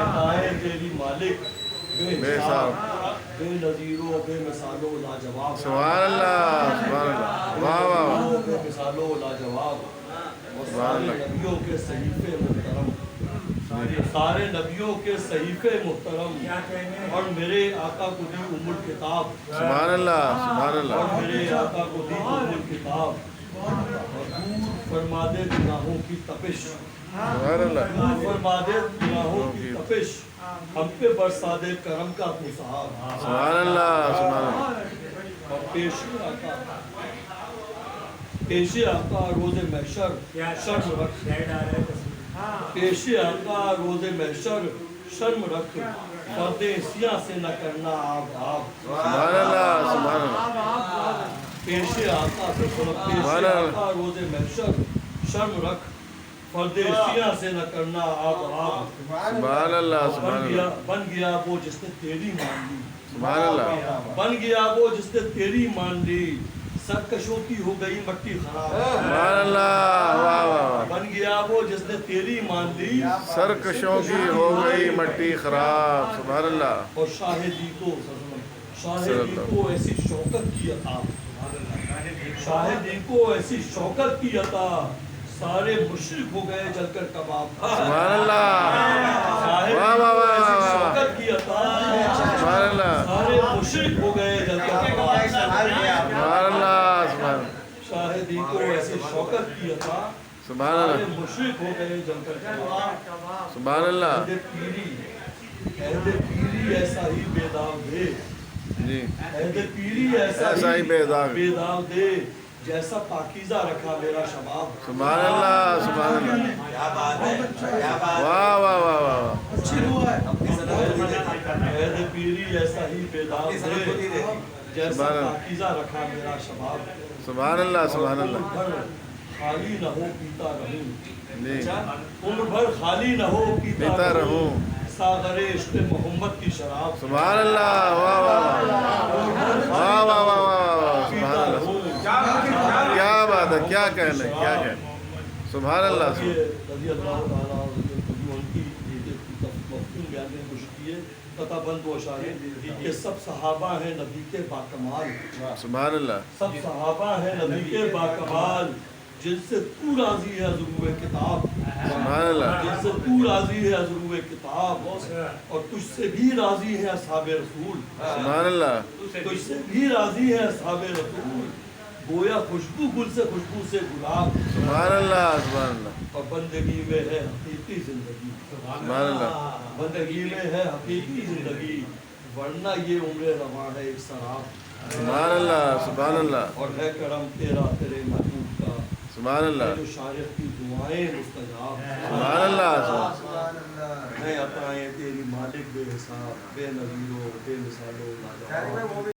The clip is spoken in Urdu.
عطائے تیری مالک بے حساب بے نظیرو بے مثالو لاجواب۔ سبحان اللہ سبحان اللہ، واہ واہ واہ، بے مثالو لاجواب۔ اور سبحان سارے اللہ، نبیوں کے صحیفے محترم، سارے نبیوں کے صحیفے محترم، اور میرے آقا کو دی ام الکتاب، سبحان اللہ سبحان اللہ، اور میرے آقا کو دی ام الکتاب، اور دور فرما دے گناہوں کی تپش، سبحان اللہ، دور فرما دے گناہوں کی تپش، ہم پہ برسا دے کرم کا مسحاب۔ سبحان اللہ سبحان اللہ، اور پیش آقا روز محشر شرم رکھ، پیش آقا روز محشر شرم رکھ، پردے سیاہ سے نہ کرنا آب آب۔ سبحان اللہ سبحان اللہ، پیش آقا سے پیش آقا روز محشر شرم رکھ، پردے سیاہ سے نہ کرنا آب آب۔ سبحان اللہ سبحان اللہ، بن گیا وہ جس نے تیری مان لی، سبحان اللہ، بن گیا وہ جس نے تیری مان لی، سرکشوں کی ہو گئی مٹی خراب۔ سبحان اللہ، واہ واہ واہ، بن گیا وہ جس نے تیری مان لی، سرکشوں کی ہو گئی مٹی خراب۔ سبحان اللہ، اور شاہدی کو ایسی شوکت کی عطا، شاہدی کو ایسی شوکت کی عطا، سارے مشرک ہو گئے جل کر کباب۔ سبحان اللہ، شاہدی واہ واہ کو واہ ایسی واہ، شوکت کی عطا، سبحان اللہ سارے مشرک ہو گئے جل کر کباب۔ سبحان اللہ سبحان اللہ، شاہدی کو ایسی شوکت کی عطا، سبحان سارے اللہ مشرک ہو گئے جل کر کباب۔ سبحان اللہ، عہد پیری ایسا ہی بے داغ دے، جی عہد پیری ایسا ہی بے داغ دے، جیسا پاکیزہ رکھا میرا شباب۔ سبحان اللہ سبحان اللہ، واہ واہ واہ واہ، عہد پیری ایسا ہی بے داغ دے، جیسا سبحان اللہ، پاکیزہ رکھا میرا شباب۔ سبحان اللہ سبحان عمر اللہ، بھر خالی نہ ہو پیتا رہوں، جی عمر بھر خالی نہ ہو پیتا پیتا رہوں، رہوں، ساغر عشق محمد کی شراب۔ سبحان اللہ، واہ واہ واہ، واہ واہ واہ واہ واہ، سبحان پیتا اللہ، رہوں، کیا بات ہے، کیا کہنے کیا کہنے، سبحان اللہ یہ سبحان رضی اللہ تعالیٰ عنہ کی مفہوم بیان میں کچھ کیے قطع بند و شاہد، یہ سب صحابہ ہیں نبی کے باکمال، سبحان اللہ، سب صحابہ ہیں نبی کے باکمال، جن سے تو راضی ہے ضرور کتاب، سبحان اللہ، جن سے تو راضی ہے ضرور کتاب، اور تجھ سے بھی راضی ہے اصحاب رسول، سبحان اللہ، تجھ سے بھی راضی ہے اصحاب رسول، گویا خوشبو گل سے خوشبو سے گلاب، سبحان اللہ سبحان اللہ، اور بندگی میں ہے حقیقی زندگی، سبحان اللہ، بندگی میں ہے حقیقی زندگی، ورنہ یہ عمر رواں ہے ایک سراب، سبحان اللہ سبحان اللہ، اور ہے کرم تیرا تیرے محبوب کا، سبحان اللہ، جو شارق کی دعائیں مستجاب، سبحان اللہ، سبحان اللہ، میں عطائیں تیری مالک بے حساب بے نظیر و بے مثال و لاجواب۔